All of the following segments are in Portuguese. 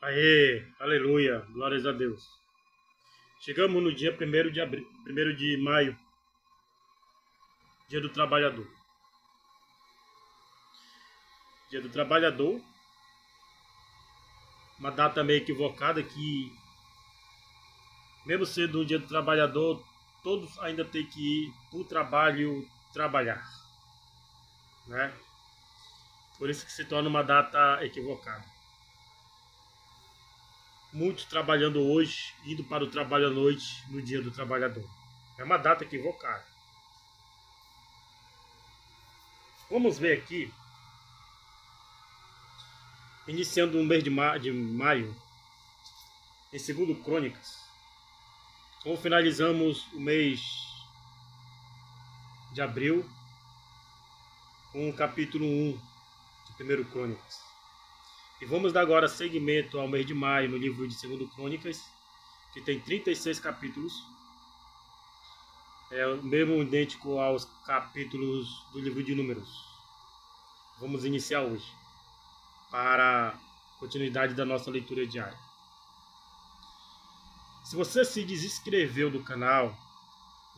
Aê, aleluia, glórias a Deus. Chegamos no dia 1º de maio, dia do trabalhador. Dia do trabalhador, uma data meio equivocada que, mesmo sendo o dia do trabalhador, todos ainda têm que ir para o trabalho trabalhar, né? Por isso que se torna uma data equivocada. Muitos trabalhando hoje, indo para o trabalho à noite, no dia do trabalhador. É uma data equivocada. Vamos ver aqui, iniciando o mês de maio, em 2 Crônicas, como finalizamos o mês de abril, com o capítulo 1 de 1 Crônicas. E vamos dar agora seguimento ao mês de maio no livro de 2 Crônicas, que tem 36 capítulos. É o mesmo idêntico aos capítulos do livro de Números. Vamos iniciar hoje, para a continuidade da nossa leitura diária. Se você se desinscreveu do canal,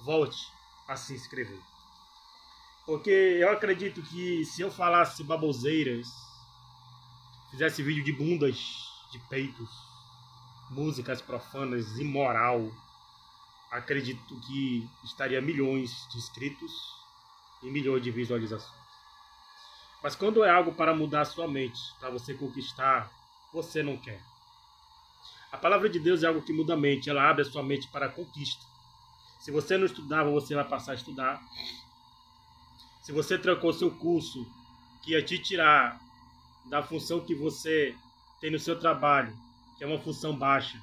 volte a se inscrever. Porque eu acredito que se eu falasse baboseiras, fizesse vídeo de bundas, de peitos, músicas profanas, imoral, acredito que estaria milhões de inscritos e milhões de visualizações. Mas quando é algo para mudar a sua mente, para você conquistar, você não quer. A palavra de Deus é algo que muda a mente, ela abre a sua mente para a conquista. Se você não estudava, você vai passar a estudar. Se você trancou seu curso, que ia te tirar da função que você tem no seu trabalho, que é uma função baixa,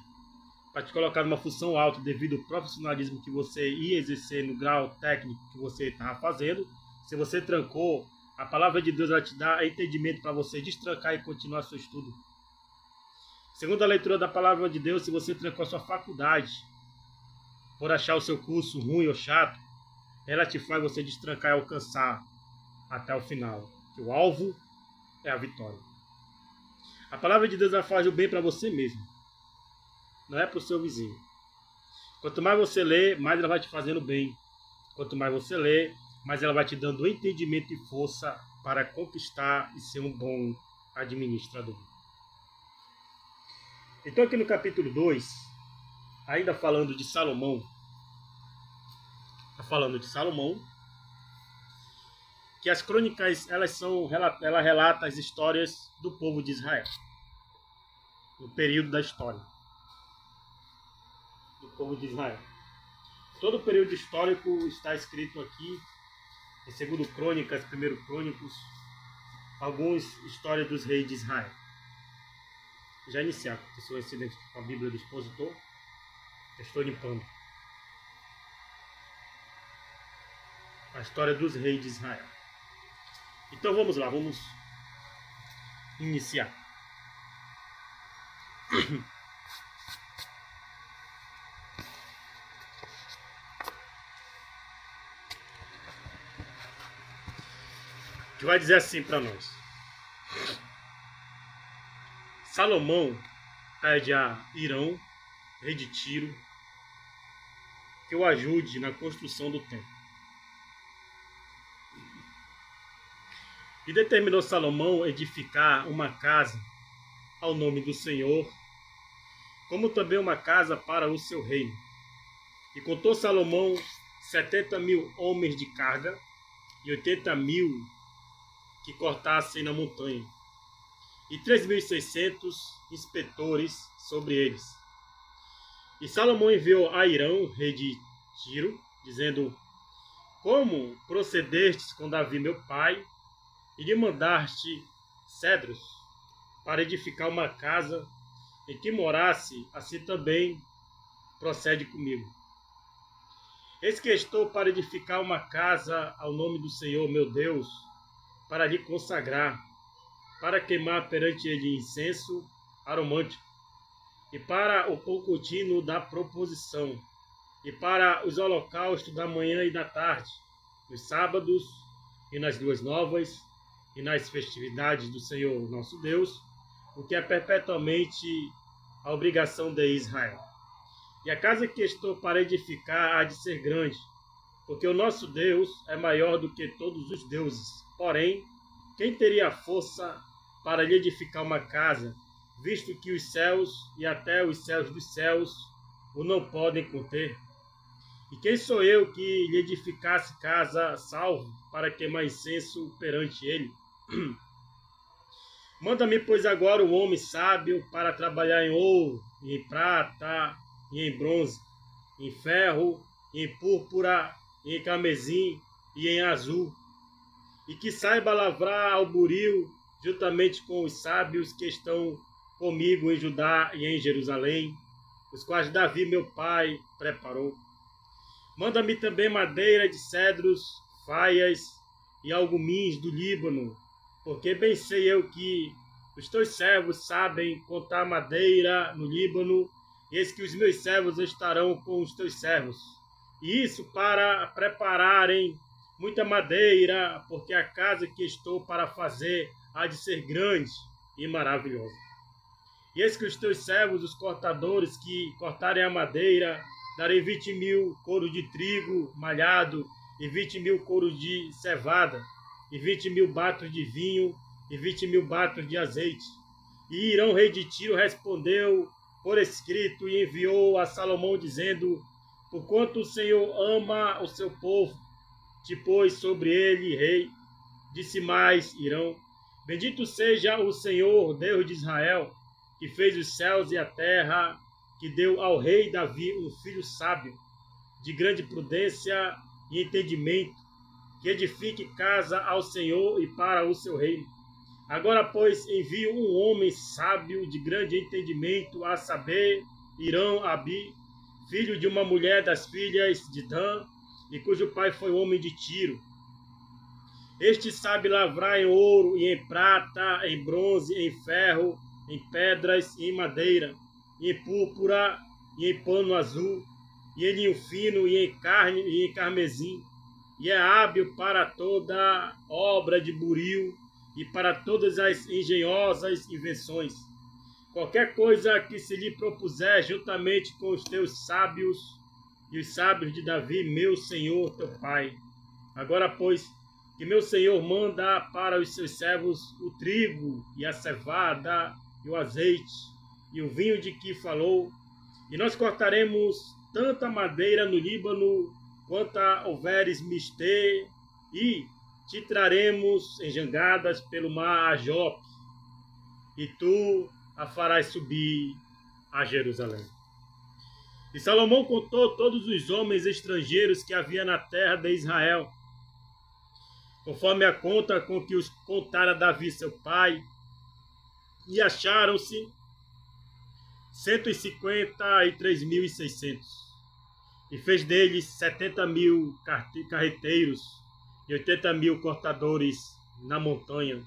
para te colocar numa função alta devido ao profissionalismo que você ia exercer no grau técnico que você estava fazendo, se você trancou, a palavra de Deus vai te dar entendimento para você destrancar e continuar seu estudo. Segundo a leitura da palavra de Deus, se você trancou a sua faculdade por achar o seu curso ruim ou chato, ela te faz você destrancar e alcançar até o final, que o alvo é a vitória. A palavra de Deus vai fazer o bem para você mesmo, não é para o seu vizinho. Quanto mais você lê, mais ela vai te fazendo bem. Quanto mais você lê, mais ela vai te dando entendimento e força para conquistar e ser um bom administrador. Então aqui no capítulo 2, ainda falando de Salomão, que as crônicas ela relata as histórias do povo de Israel, no período da história do povo de Israel. Todo o período histórico está escrito aqui em 2 Crônicas, 1 Crônicos, algumas histórias dos reis de Israel. Já iniciar, porque se eu incidente com a Bíblia do expositor, eu estou limpando a história dos reis de Israel. Então vamos lá, vamos iniciar. Que vai dizer assim para nós: Salomão pede a Irão, rei de Tiro, que o ajude na construção do templo. E determinou Salomão edificar uma casa ao nome do Senhor, como também uma casa para o seu reino. E contou Salomão 70.000 homens de carga e 80.000 que cortassem na montanha, e 3.600 inspetores sobre eles. E Salomão enviou a Irão, rei de Tiro, dizendo: como procedestes com Davi meu pai, e lhe mandaste cedros para edificar uma casa em que morasse, assim também procede comigo. Eis que estou para edificar uma casa ao nome do Senhor meu Deus, para lhe consagrar, para queimar perante ele incenso aromântico, e para o pão contínuo da proposição, e para os holocaustos da manhã e da tarde, nos sábados e nas luas novas, e nas festividades do Senhor nosso Deus, o que é perpetuamente a obrigação de Israel. E a casa que estou para edificar há de ser grande, porque o nosso Deus é maior do que todos os deuses. Porém, quem teria força para lhe edificar uma casa, visto que os céus e até os céus dos céus o não podem conter? E quem sou eu que lhe edificasse casa, salvo para queimar incenso perante ele? Manda-me, pois, agora o homem sábio para trabalhar em ouro, e em prata, e em bronze, em ferro, e em púrpura, e em carmesim, e em azul, e que saiba lavrar o buril juntamente com os sábios que estão comigo em Judá e em Jerusalém, os quais Davi, meu pai, preparou. Manda-me também madeira de cedros, faias e algumins do Líbano, porque bem sei eu que os teus servos sabem contar madeira no Líbano, e eis que os meus servos estarão com os teus servos. E isso para prepararem muita madeira, porque a casa que estou para fazer há de ser grande e maravilhosa. E eis que os teus servos, os cortadores que cortarem a madeira, darei 20.000 coros de trigo malhado, e 20.000 coros de cevada, e 20.000 batos de vinho, e 20.000 batos de azeite. E Irão, rei de Tiro, respondeu por escrito e enviou a Salomão, dizendo: porquanto o Senhor ama o seu povo, te pôs sobre ele rei. Disse mais Irão: bendito seja o Senhor, Deus de Israel, que fez os céus e a terra, que deu ao rei Davi um filho sábio, de grande prudência e entendimento, que edifique casa ao Senhor e para o seu reino. Agora, pois, envio um homem sábio de grande entendimento, a saber, Irão-Abi, filho de uma mulher das filhas de Dan, e cujo pai foi homem de Tiro. Este sabe lavrar em ouro e em prata, em bronze, em ferro, em pedras e em madeira, e em púrpura e em pano azul, e em linho fino e em carne e em carmesim, e é hábil para toda obra de buril e para todas as engenhosas invenções. Qualquer coisa que se lhe propuser juntamente com os teus sábios e os sábios de Davi, meu senhor, teu pai. Agora, pois, que meu senhor manda para os seus servos o trigo e a cevada e o azeite e o vinho de que falou, e nós cortaremos tanta madeira no Líbano quanto houveres mister, e te traremos em jangadas pelo mar a Jope, e tu a farás subir a Jerusalém. E Salomão contou todos os homens estrangeiros que havia na terra de Israel, conforme a conta com que os contara Davi seu pai, e acharam-se 153.600, e fez deles 70.000 carreteiros e 80.000 cortadores na montanha,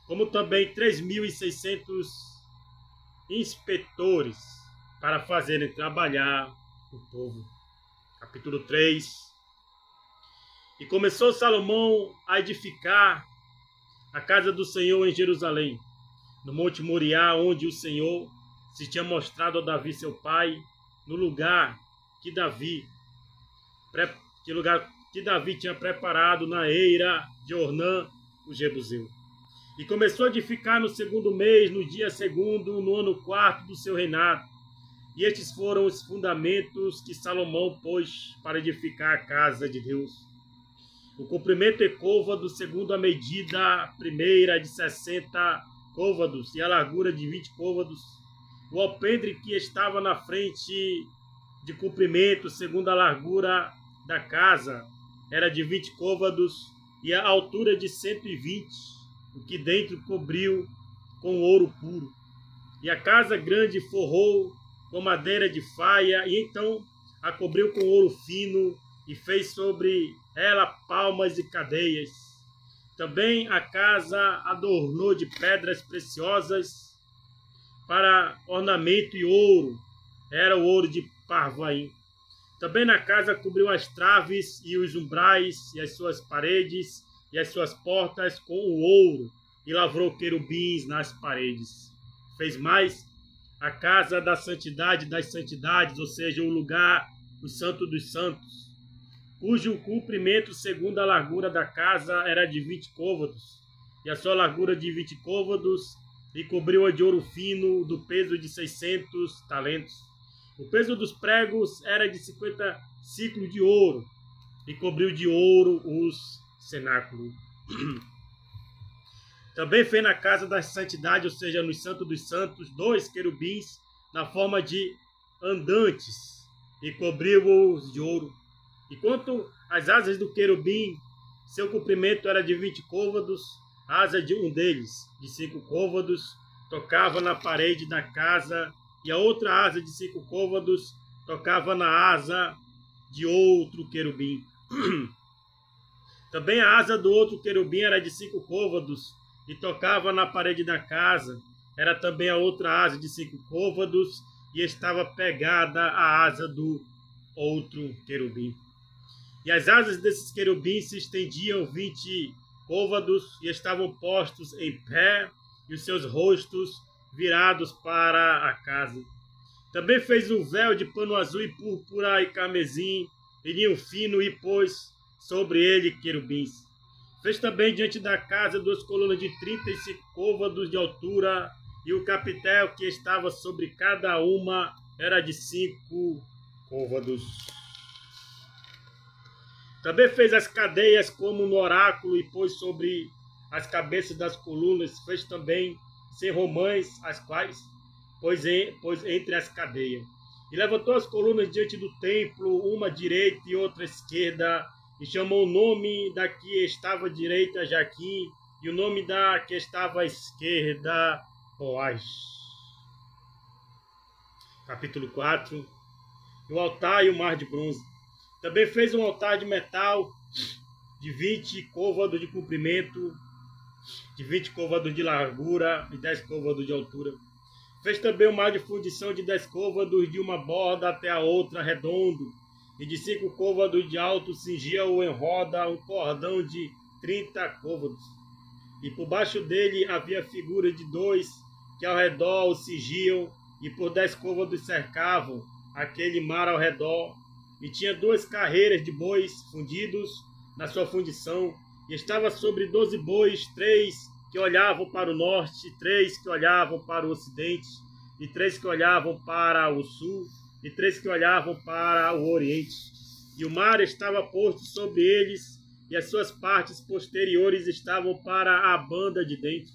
como também 3.600 inspetores para fazerem trabalhar o povo. Capítulo 3. E começou Salomão a edificar a casa do Senhor em Jerusalém, no Monte Moriá, onde o Senhor se tinha mostrado a Davi seu pai, no lugar que Davi tinha preparado na eira de Ornã, o Jebuseu. E começou a edificar no segundo mês, no dia segundo, no ano quarto do seu reinado. E estes foram os fundamentos que Salomão pôs para edificar a casa de Deus. O comprimento e côvado, segundo a medida primeira, de 60 côvados, e a largura de 20 côvados. O alpendre que estava na frente de comprimento, segundo a largura da casa, era de 20 côvados, e a altura de 120, o que dentro cobriu com ouro puro. E a casa grande forrou com madeira de faia, e então a cobriu com ouro fino, e fez sobre ela palmas e cadeias. Também a casa adornou de pedras preciosas para ornamento, e ouro, era o ouro de Parvaim. Também na casa cobriu as traves e os umbrais, e as suas paredes, e as suas portas com o ouro, e lavrou querubins nas paredes. Fez mais a casa da santidade das santidades, ou seja, o lugar, o santo dos santos, cujo comprimento, segundo a largura da casa, era de 20 côvados, e a sua largura de 20 côvados, e cobriu-a de ouro fino, do peso de 600 talentos. O peso dos pregos era de 50 ciclos de ouro, e cobriu de ouro os cenáculos. Também fez na casa da santidade, ou seja, no santo dos santos, 2 querubins na forma de andantes, e cobriu-os de ouro. E quanto às asas do querubim, seu comprimento era de 20 côvados, a asa de um deles, de 5 côvados, tocava na parede da casa, e a outra asa de 5 côvados tocava na asa de outro querubim. Também a asa do outro querubim era de 5 côvados, e tocava na parede da casa. Era também a outra asa de 5 côvados, e estava pegada à asa do outro querubim. E as asas desses querubins se estendiam 20 côvados, e estavam postos em pé, e os seus rostos virados para a casa. Também fez um véu de pano azul e púrpura e carmesim, e linho fino, e pôs sobre ele querubins. Fez também diante da casa 2 colunas de 35 côvados de altura, e o capitel que estava sobre cada uma era de 5 côvados. Também fez as cadeias como no oráculo, e pôs sobre as cabeças das colunas. Fez também 100 romãs, as quais pôs entre as cadeias. E levantou as colunas diante do templo, uma à direita e outra à esquerda, e chamou o nome da que estava à direita Jaquim, e o nome da que estava à esquerda Boaz. Capítulo 4. O altar e o mar de bronze. Também fez um altar de metal de 20 côvados de comprimento, de 20 côvados de largura e 10 côvados de altura. Fez também um mar de fundição de 10 côvados, de uma borda até a outra, redondo, e de 5 côvados de alto, cingia-o em roda um cordão de 30 côvados. E por baixo dele havia figura de 2 que ao redor o cingiam, e por 10 côvados cercavam aquele mar ao redor. E tinha 2 carreiras de bois fundidos na sua fundição, e estava sobre 12 bois, 3 que olhavam para o norte, 3 que olhavam para o ocidente, e 3 que olhavam para o sul, e 3 que olhavam para o oriente. E o mar estava posto sobre eles, e as suas partes posteriores estavam para a banda de dentro.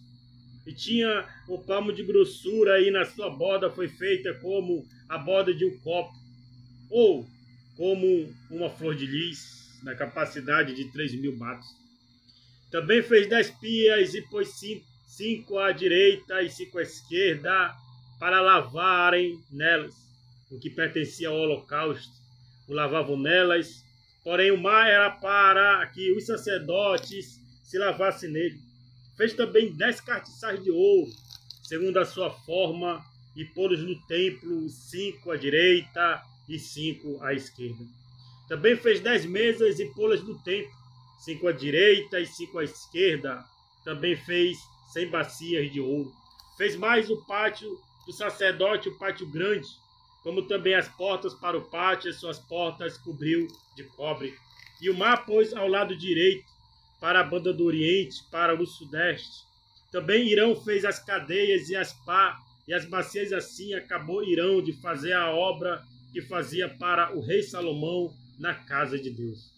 E tinha um palmo de grossura, e na sua borda foi feita como a borda de um copo, ou como uma flor de lis, na capacidade de 3.000 batos. Também fez 10 pias, e pôs 5 à direita e 5 à esquerda, para lavarem nelas o que pertencia ao holocausto. O lavavam nelas, porém o mar era para que os sacerdotes se lavassem nele. Fez também 10 castiçais de ouro, segundo a sua forma, e pô-los no templo, 5 à direita e 5 à esquerda. Também fez 10 mesas e pô-las no templo, 5 à direita e 5 à esquerda. Também fez 100 bacias de ouro. Fez mais o pátio do sacerdote, o pátio grande, como também as portas para o pátio, as suas portas cobriu de cobre. E o mar pôs ao lado direito, para a banda do oriente, para o sudeste. Também Irão fez as cadeias e as bacias, assim acabou Irão de fazer a obra que fazia para o rei Salomão na casa de Deus.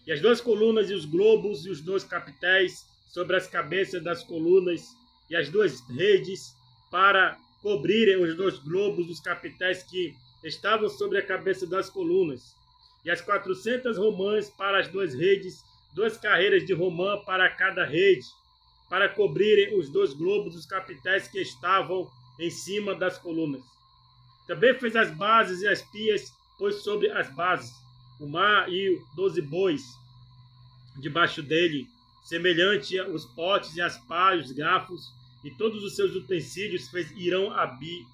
E as 2 colunas e os globos e os 2 capitéis sobre as cabeças das colunas, e as 2 redes para cobrirem os 2 globos dos capitéis que estavam sobre a cabeça das colunas, e as 400 romãs para as 2 redes, 2 carreiras de romã para cada rede, para cobrirem os 2 globos dos capitéis que estavam em cima das colunas. Também fez as bases e as pias, pôs sobre as bases o mar e 12 bois debaixo dele, semelhante aos potes e as pás, os garfos e todos os seus utensílios fez Irão Abi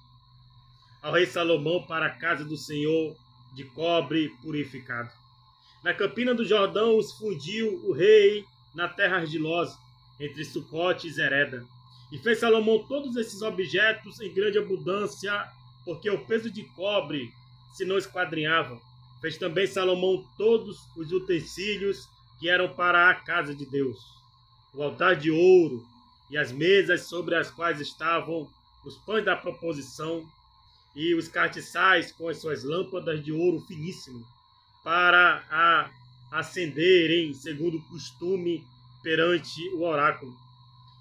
ao rei Salomão para a casa do Senhor de cobre purificado. Na campina do Jordão os fundiu o rei na terra argilosa, entre Sucote e Zereda. E fez Salomão todos esses objetos em grande abundância, porque o peso de cobre se não esquadrinhava. Fez também Salomão todos os utensílios que eram para a casa de Deus, o altar de ouro e as mesas sobre as quais estavam os pães da proposição e os castiçais com as suas lâmpadas de ouro finíssimo para acenderem segundo o costume perante o oráculo.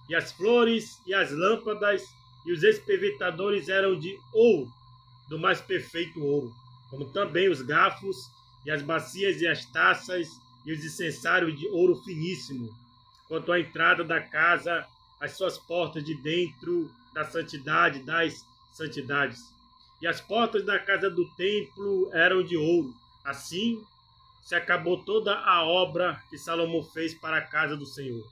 E as flores e as lâmpadas e os espevitadores eram de ouro, do mais perfeito ouro, como também os garfos e as bacias e as taças e os incensários de ouro finíssimo. Quanto à entrada da casa, as suas portas de dentro da santidade das santidades. E as portas da casa do templo eram de ouro. Assim se acabou toda a obra que Salomão fez para a casa do Senhor.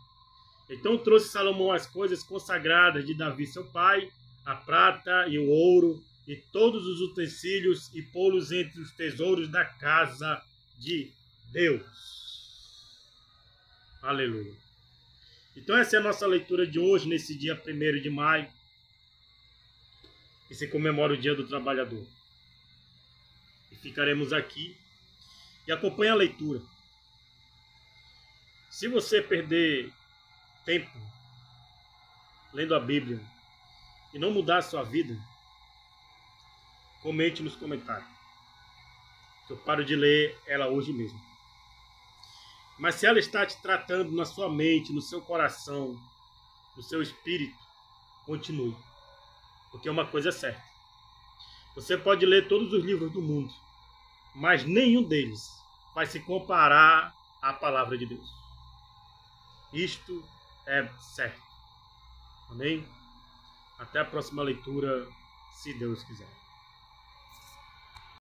Então trouxe Salomão as coisas consagradas de Davi seu pai, a prata e o ouro, e todos os utensílios, e pô-los entre os tesouros da casa de Deus. Aleluia. Então essa é a nossa leitura de hoje, nesse dia 1º de maio, que se comemora o Dia do Trabalhador. E ficaremos aqui e acompanhe a leitura. Se você perder tempo lendo a Bíblia e não mudar a sua vida, comente nos comentários, que eu paro de ler ela hoje mesmo. Mas se ela está te tratando na sua mente, no seu coração, no seu espírito, continue. Porque é uma coisa certa. Você pode ler todos os livros do mundo, mas nenhum deles vai se comparar à palavra de Deus. Isto é certo. Amém? Até a próxima leitura, se Deus quiser.